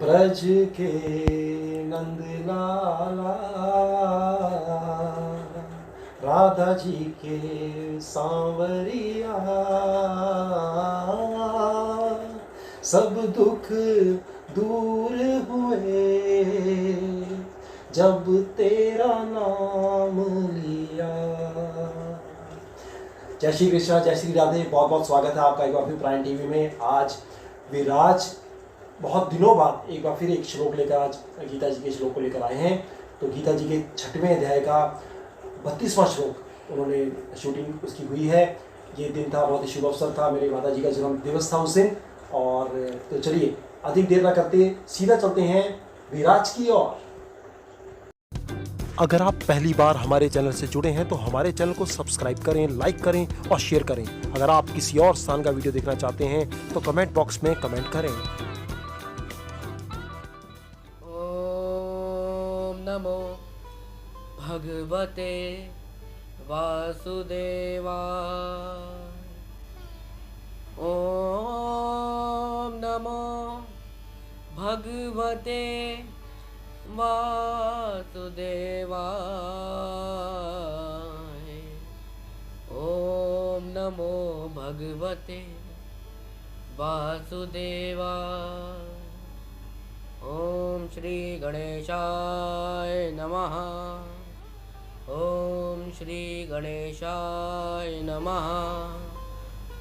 ब्रज के नंद लाला, राधा जी के सांवरिया, सब दुख दूर हुए जब तेरा नाम लिया। जय श्री कृष्णा, जय श्री राधे। बहुत बहुत स्वागत है आपका एक बार फिर प्राण टीवी में। आज विराज बहुत दिनों बाद एक बार फिर एक श्लोक लेकर आज गीता जी के श्लोक को लेकर आए हैं। तो गीता जी के 6वें अध्याय का 32वां श्लोक उन्होंने शूटिंग उसकी हुई है। ये दिन था, बहुत ही शुभ अवसर था, मेरे माता जी का जन्म दिवस था उस दिन। और तो चलिए अधिक देर न करते सीधा चलते हैं विराज की ओर। अगर आप पहली बार हमारे चैनल से जुड़े हैं तो हमारे चैनल को सब्सक्राइब करें, लाइक करें और शेयर करें। अगर आप किसी और स्थान का वीडियो देखना चाहते हैं तो कमेंट बॉक्स में कमेंट करें। ओम नमो भगवते वासुदेवाय। ओम नमो भगवते वासुदेवाय। ओम नमो भगवते वासुदेवाय। ओम श्री गणेशाय नमः। ओम श्री गणेशाय नमः।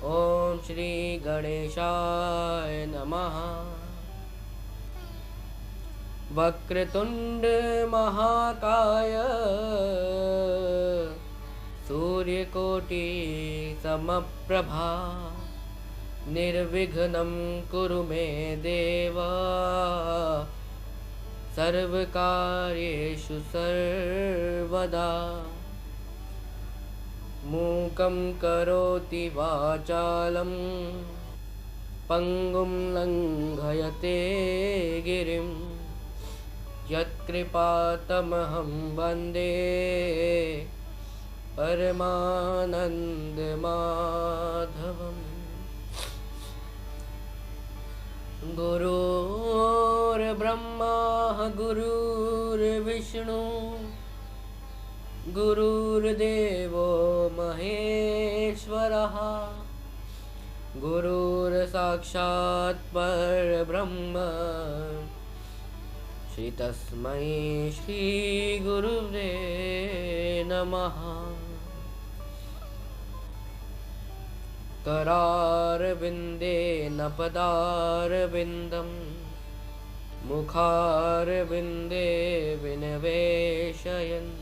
ओम श्री गणेशाय नमः। वक्रतुंड महाकाय सूर्यकोटि समप्रभा निर्विघ्नं कुरु मे देव सर्वकार्येषु सर्वदा। मूकं करोति वाचालं पंगुं लंघयते गिरिं यत्कृपातमहं वन्दे परमानन्दमाधवम्। गुरुर्ब्रह्मा गुरुर्विष्णु गुरुर्देवो महेश्वरः गुरुर्साक्षात् परब्रह्म श्री तस्मै श्री गुरुवे नमः। करारविन्देन पदारविन्दं मुखारविन्दे विनिवेशयन्तम्।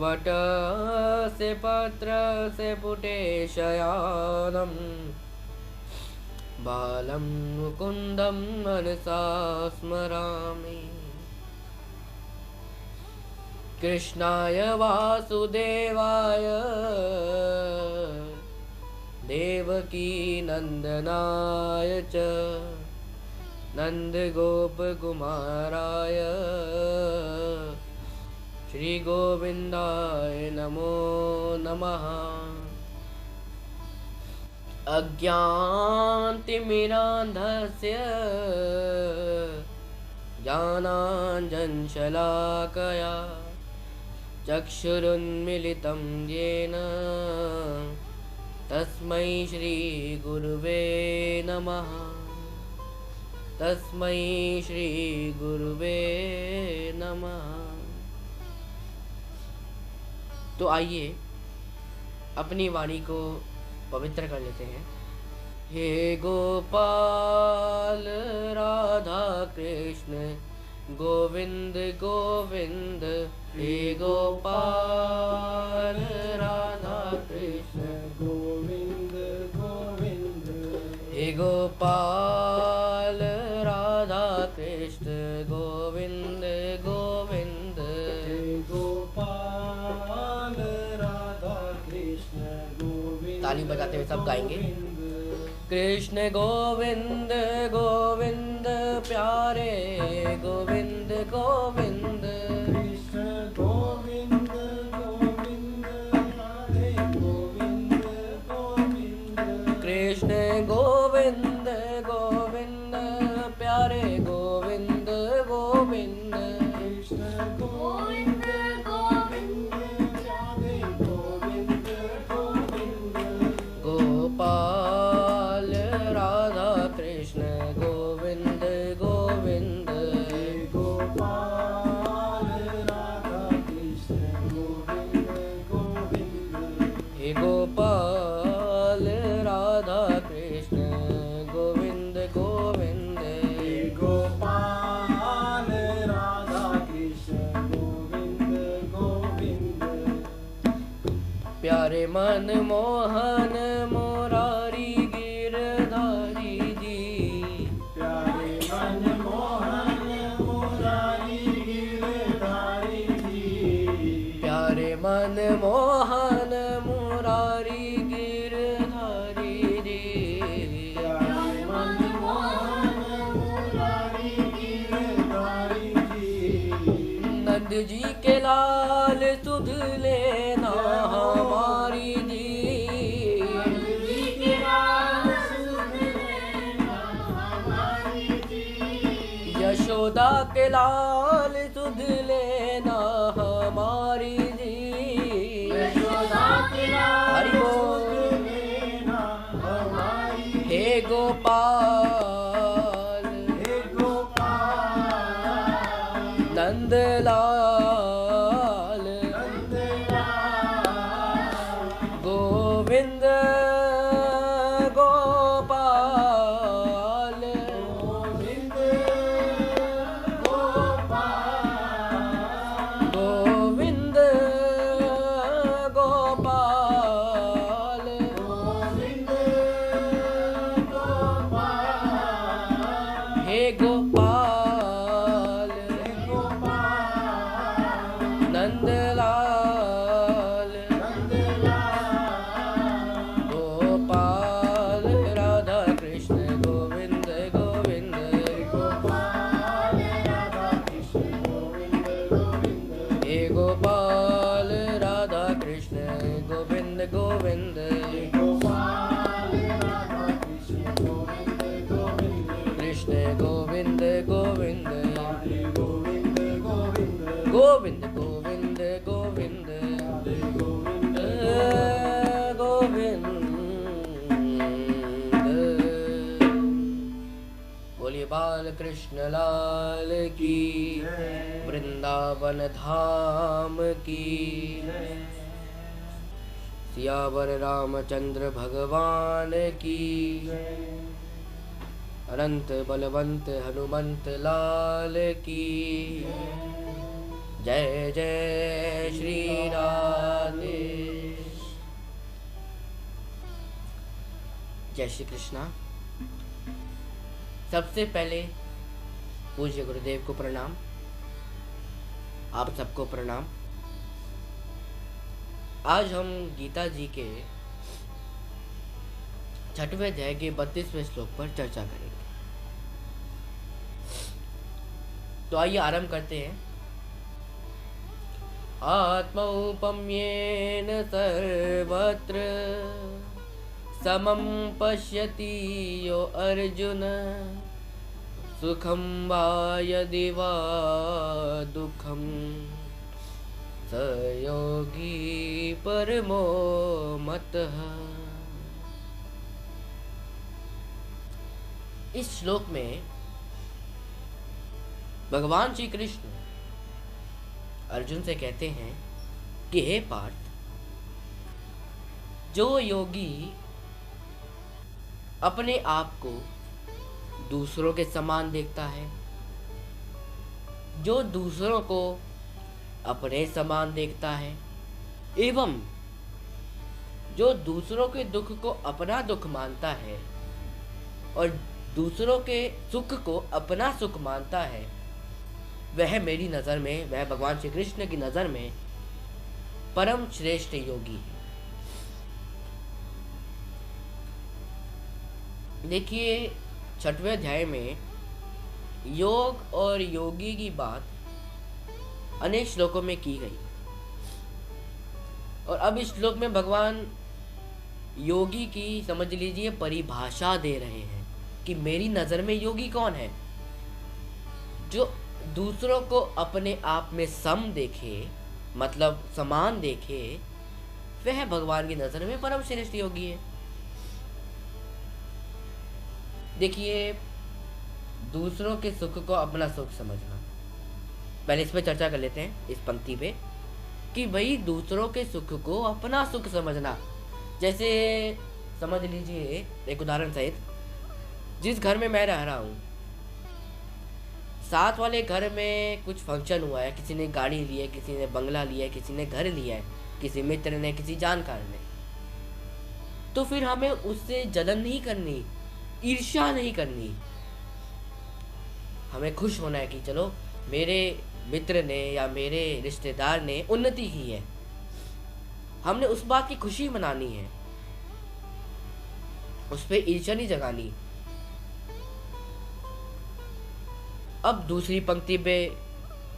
वटस्य पत्रस्य पुटे शयानं बालं मुकुन्दं मनसा स्मरामि। कृष्णाय वासुदेवाय देवकी नंदनाय च नंदगोपकुमाराय श्रीगोविन्दाय नमो नमः। अज्ञानतिमिरान्धस्य ज्ञानाञ्जनशलाकया चक्षुरुन्मीलितं येन तस्मै श्री गुरुवे नमः। तस्मै श्री गुरुवे नमः। तो आइए अपनी वाणी को पवित्र कर लेते हैं। हे गोपाल राधा कृष्ण गोविंद गोविंद। हे गोपाल राधा कृष्ण गोविंद गोविंद। हे गोपाल राधा कृष्ण गोविंद गोविंद। हे गोपाल राधा कृष्ण गोविंद। ताली बजाते हुए सब गाएंगे। कृष्ण गोविंद गोविंद प्यारे गोविंद गोविंद। कृष्ण गोविंद गोविंद राधे गोविंद गोविंद। कृष्ण गोविंद गोविंद मन मोहन मुरारी गिरधारी जी। प्यारे मन मोहन मुरारी गिरधारी जी। प्यारे मन मोहन मुरारी गिरधारी जी। प्यारे मन मोहन मुरारी गिरधारी जी। नंद जी के लाल सुध लेना हमारी जी। नंद जी के लाल सुध लेना हमारी जी। यशोदा के लाल सुध लेना हमारी जी। यशोदा के लाल हरि बोल। सुध लेना हमारी जी। हे गोपाल हे गोपाल नंदलाल नंदलाल गोविंद गोपाल गोविंद गोपाल गोविंद गोपाल गोविंद गोपाल हे गोपाल हे गोपाल नंदलाल नंदलाल गोपाल राधा कृष्ण गोविंद गोविंद गोपाल राधा कृष्ण गोविंद गोविंद हे गोपाल राधा कृष्ण गोविंद गोविंद गोपाल राधा कृष्ण गोविंद गोविंद कृष्ण गोविंद गोविंद राधे गोविंद गोविंद गोविंद गोविंद गोविंद राधे गोविंद गोविंद बोलिए बाल कृष्ण लाल की वृंदावन धाम की सियावर रामचंद्र भगवान की अनंत बलवंत हनुमंत लाल की जय जय श्री राधे। जय श्री कृष्णा। सबसे पहले पूज्य गुरुदेव को प्रणाम, आप सबको प्रणाम। आज हम गीता जी के 6वें अध्याय के 32वें श्लोक पर चर्चा करेंगे। तो आइए आरंभ करते हैं। आत्मौपम्येन सर्वत्र समं पश्यति यो अर्जुन सुखं वा यदि वा दुःखं स योगी परमो मतः। इस श्लोक में भगवान श्री कृष्ण अर्जुन से कहते हैं कि हे पार्थ, जो योगी अपने आप को दूसरों के समान देखता है, जो दूसरों को अपने समान देखता है, एवं जो दूसरों के दुख को अपना दुख मानता है और दूसरों के सुख को अपना सुख मानता है, वह मेरी नज़र में, वह भगवान श्री कृष्ण की नज़र में परम श्रेष्ठ योगी है। देखिए 6वें अध्याय में योग और योगी की बात अनेक श्लोकों में की गई और अब इस श्लोक में भगवान योगी की समझ लीजिए परिभाषा दे रहे हैं कि मेरी नज़र में योगी कौन है। जो दूसरों को अपने आप में सम देखे, मतलब समान देखे, वह भगवान की नज़र में परम श्रेष्ठ योगी है। देखिए दूसरों के सुख को अपना सुख समझना, पहले इस पे चर्चा कर लेते हैं, इस पंक्ति पे, कि भाई दूसरों के सुख को अपना सुख समझना। जैसे समझ लीजिए एक उदाहरण सहित, जिस घर में मैं रह रहा हूँ, साथ वाले घर में कुछ फंक्शन हुआ है, किसी ने गाड़ी ली है, किसी ने बंगला लिया है, किसी ने घर लिया है, किसी मित्र ने, किसी जानकार ने, तो फिर हमें उससे जलन नहीं करनी, ईर्ष्या नहीं करनी। हमें खुश होना है कि चलो मेरे मित्र ने या मेरे रिश्तेदार ने उन्नति की है, हमने उस बात की खुशी मनानी है, उस पर ईर्ष्या नहीं जगानी। अब दूसरी पंक्ति पे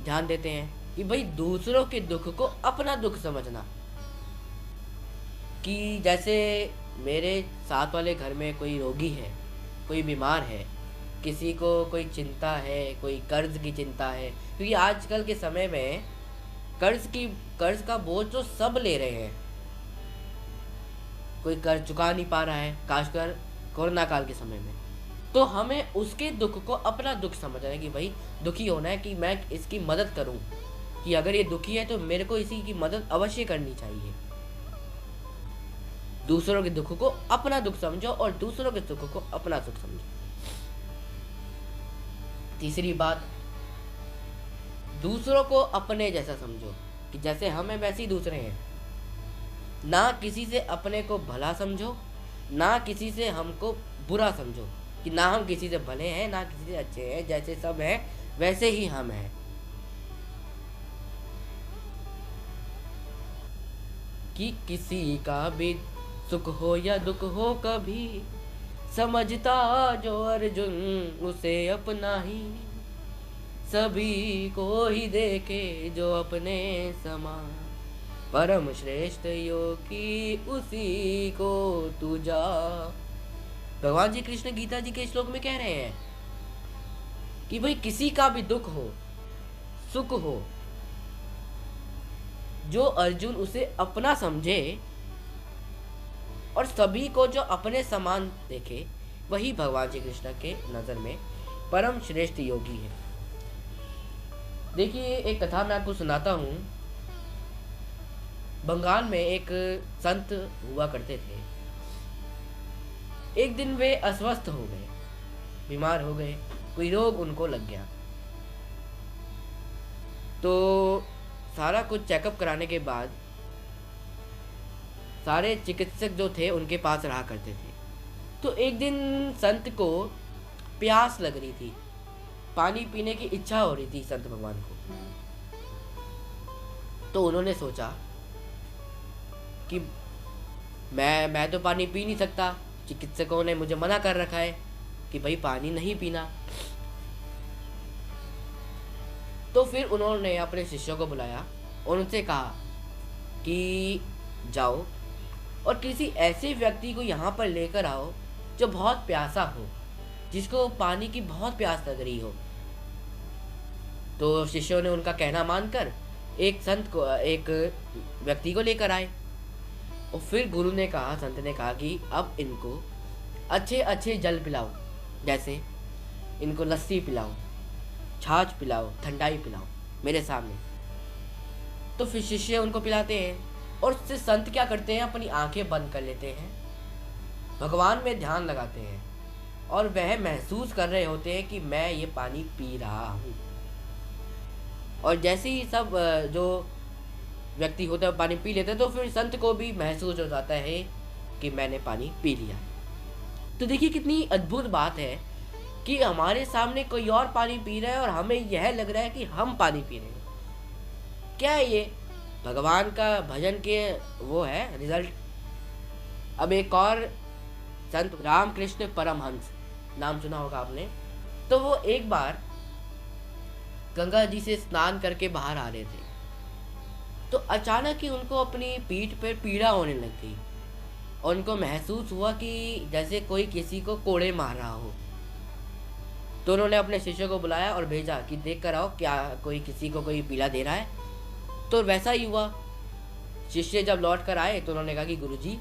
ध्यान देते हैं कि भाई दूसरों के दुख को अपना दुख समझना। कि जैसे मेरे साथ वाले घर में कोई रोगी है, कोई बीमार है, किसी को कोई चिंता है, कोई कर्ज की चिंता है, क्योंकि आजकल के समय में कर्ज का बोझ तो सब ले रहे हैं। कोई कर्ज चुका नहीं पा रहा है, खासकर कोरोना काल के समय में। तो हमें उसके दुख को अपना दुख समझना है कि भाई दुखी होना है कि मैं इसकी मदद करूं, कि अगर ये दुखी है तो मेरे को इसी की मदद अवश्य करनी चाहिए। दूसरों के दुख को अपना दुख समझो और दूसरों के सुख को अपना सुख समझो। तीसरी बात, दूसरों को अपने जैसा समझो कि जैसे हम हैं वैसे ही दूसरे हैं। ना किसी से अपने को भला समझो, ना किसी से हमको बुरा समझो, कि ना हम किसी से भले हैं ना किसी से अच्छे हैं, जैसे सब हैं वैसे ही हम हैं। कि किसी का भी सुख हो या दुख हो कभी, समझता जो अर्जुन उसे अपना ही, सभी को ही देखे जो अपने समान, परम श्रेष्ठ योगी उसी को तू जा। भगवान जी कृष्ण गीता जी के श्लोक में कह रहे हैं कि भाई किसी का भी दुख हो सुख हो, जो अर्जुन उसे अपना समझे और सभी को जो अपने समान देखे, वही भगवान श्री कृष्ण के नजर में परम श्रेष्ठ योगी है। देखिए एक कथा मैं आपको सुनाता हूँ। बंगाल में एक संत हुआ करते थे। एक दिन वे अस्वस्थ हो गए, बीमार हो गए, कोई रोग उनको लग गया। तो सारा कुछ चेकअप कराने के बाद सारे चिकित्सक जो थे उनके पास रहा करते थे। तो एक दिन संत को प्यास लग रही थी, पानी पीने की इच्छा हो रही थी संत भगवान को। तो उन्होंने सोचा कि मैं तो पानी पी नहीं सकता, चिकित्सकों ने मुझे मना कर रखा है कि भाई पानी नहीं पीना। तो फिर उन्होंने अपने शिष्यों को बुलाया और उनसे कहा कि जाओ और किसी ऐसे व्यक्ति को यहाँ पर लेकर आओ जो बहुत प्यासा हो, जिसको पानी की बहुत प्यास लग रही हो। तो शिष्यों ने उनका कहना मानकर एक व्यक्ति को लेकर आए। और फिर गुरु ने कहा, संत ने कहा कि अब इनको अच्छे अच्छे जल पिलाओ, जैसे इनको लस्सी पिलाओ, छाछ पिलाओ, ठंडाई पिलाओ मेरे सामने। तो फिर शिष्य उनको पिलाते हैं और उससे संत क्या करते हैं, अपनी आंखें बंद कर लेते हैं, भगवान में ध्यान लगाते हैं और वह महसूस कर रहे होते हैं कि मैं ये पानी पी रहा हूँ। और जैसे ही सब जो व्यक्ति होता है पानी पी लेते हैं, तो फिर संत को भी महसूस हो जाता है कि मैंने पानी पी लिया है। तो देखिए कितनी अद्भुत बात है कि हमारे सामने कोई और पानी पी रहा है और हमें यह लग रहा है कि हम पानी पी रहे हैं। क्या है ये? भगवान का भजन के वो है रिजल्ट। अब एक और संत रामकृष्ण परमहंस, नाम सुना होगा आपने। तो वो एक बार गंगा जी से स्नान करके बाहर आ रहे थे, तो अचानक ही उनको अपनी पीठ पर पीड़ा होने लग गई और उनको महसूस हुआ कि जैसे कोई किसी को कोड़े मार रहा हो। तो उन्होंने अपने शिष्य को बुलाया और भेजा कि देख कर आओ क्या कोई किसी को कोई पीड़ा दे रहा है। तो वैसा ही हुआ। शिष्य जब लौट कर आए तो उन्होंने कहा कि गुरुजी,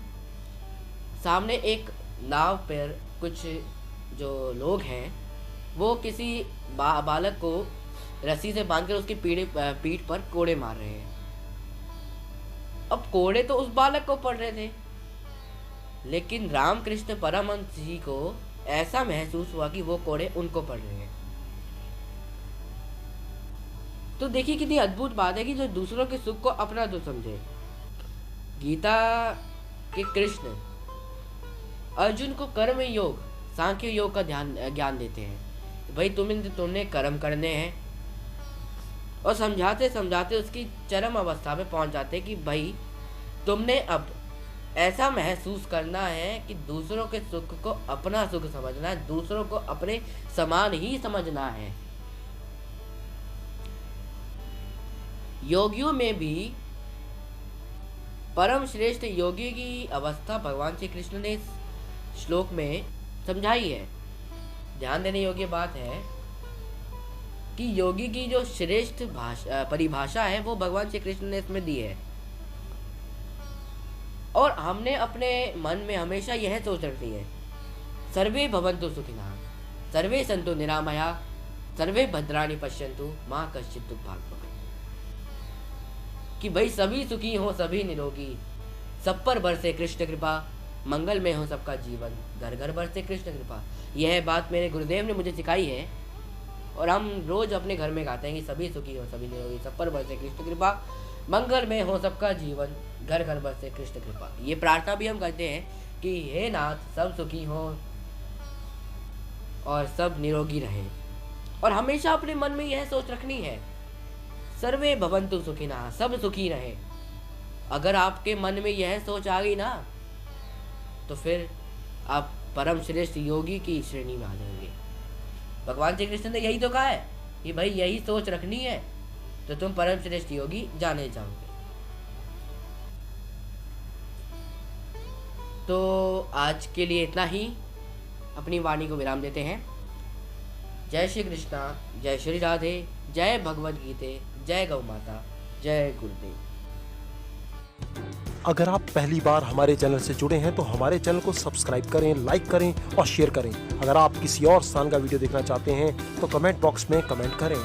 सामने एक नाव पर कुछ जो लोग हैं वो किसी बालक को रस्सी से बांधकर उसकी पीठ पर कोड़े मार रहे हैं। अब कोड़े तो उस बालक को पड़ रहे थे, लेकिन रामकृष्ण परमहंस जी को ऐसा महसूस हुआ कि वो कोड़े उनको पड़ रहे हैं। तो देखिए कितनी अद्भुत बात है कि जो दूसरों के सुख को अपना दुख समझे। गीता के कृष्ण अर्जुन को कर्म योग सांख्य योग का ज्ञान देते हैं। तो भाई तुमने कर्म करने हैं, और समझाते समझाते उसकी चरम अवस्था में पहुंच जाते कि भाई तुमने अब ऐसा महसूस करना है कि दूसरों के सुख को अपना सुख समझना है, दूसरों को अपने समान ही समझना है। योगियों में भी परम श्रेष्ठ योगी की अवस्था भगवान श्री कृष्ण ने इस श्लोक में समझाई है। ध्यान देने योग्य बात है कि योगी की जो श्रेष्ठ परिभाषा है वो भगवान श्री कृष्ण ने इसमें दी है। और हमने अपने मन में हमेशा यह सोच रखनी है, सर्वे भवन्तु सुखिनः, सर्वे सन्तु निरामया, सर्वे भद्राणि पश्यन्तु मा कश्चित् दुःखभाग् भवेत्। कि भाई सभी सुखी हो, सभी निरोगी, सब पर बरसे कृष्ण कृपा, मंगल में हो सबका जीवन, घर घर बरसे कृष्ण कृपा। यह बात मेरे गुरुदेव ने मुझे सिखाई है और हम रोज अपने घर में गाते हैं कि सभी सुखी हो, सभी निरोगी, सब पर बरसे कृष्ण कृपा, मंगल में हो सबका जीवन, घर घर बरसे कृष्ण कृपा। ये प्रार्थना भी हम करते हैं कि हे नाथ सब सुखी हो और सब निरोगी रहें। और हमेशा अपने मन में यह सोच रखनी है, सर्वे भवन्तु सुखिनः, सब सुखी रहें। अगर आपके मन में यह सोच आ गई ना, तो फिर आप परम श्रेष्ठ योगी की श्रेणी में आ जाएंगे। भगवान श्री कृष्ण ने यही तो कहा है कि भाई यही सोच रखनी है तो तुम परम श्रेष्ठ योगी जाने जाओगे। तो आज के लिए इतना ही, अपनी वाणी को विराम देते हैं। जय श्री कृष्णा, जय श्री राधे, जय भगवद गीते, जय गौ माता, जय गुरुदेव। अगर आप पहली बार हमारे चैनल से जुड़े हैं तो हमारे चैनल को सब्सक्राइब करें, लाइक करें और शेयर करें। अगर आप किसी और स्थान का वीडियो देखना चाहते हैं तो कमेंट बॉक्स में कमेंट करें।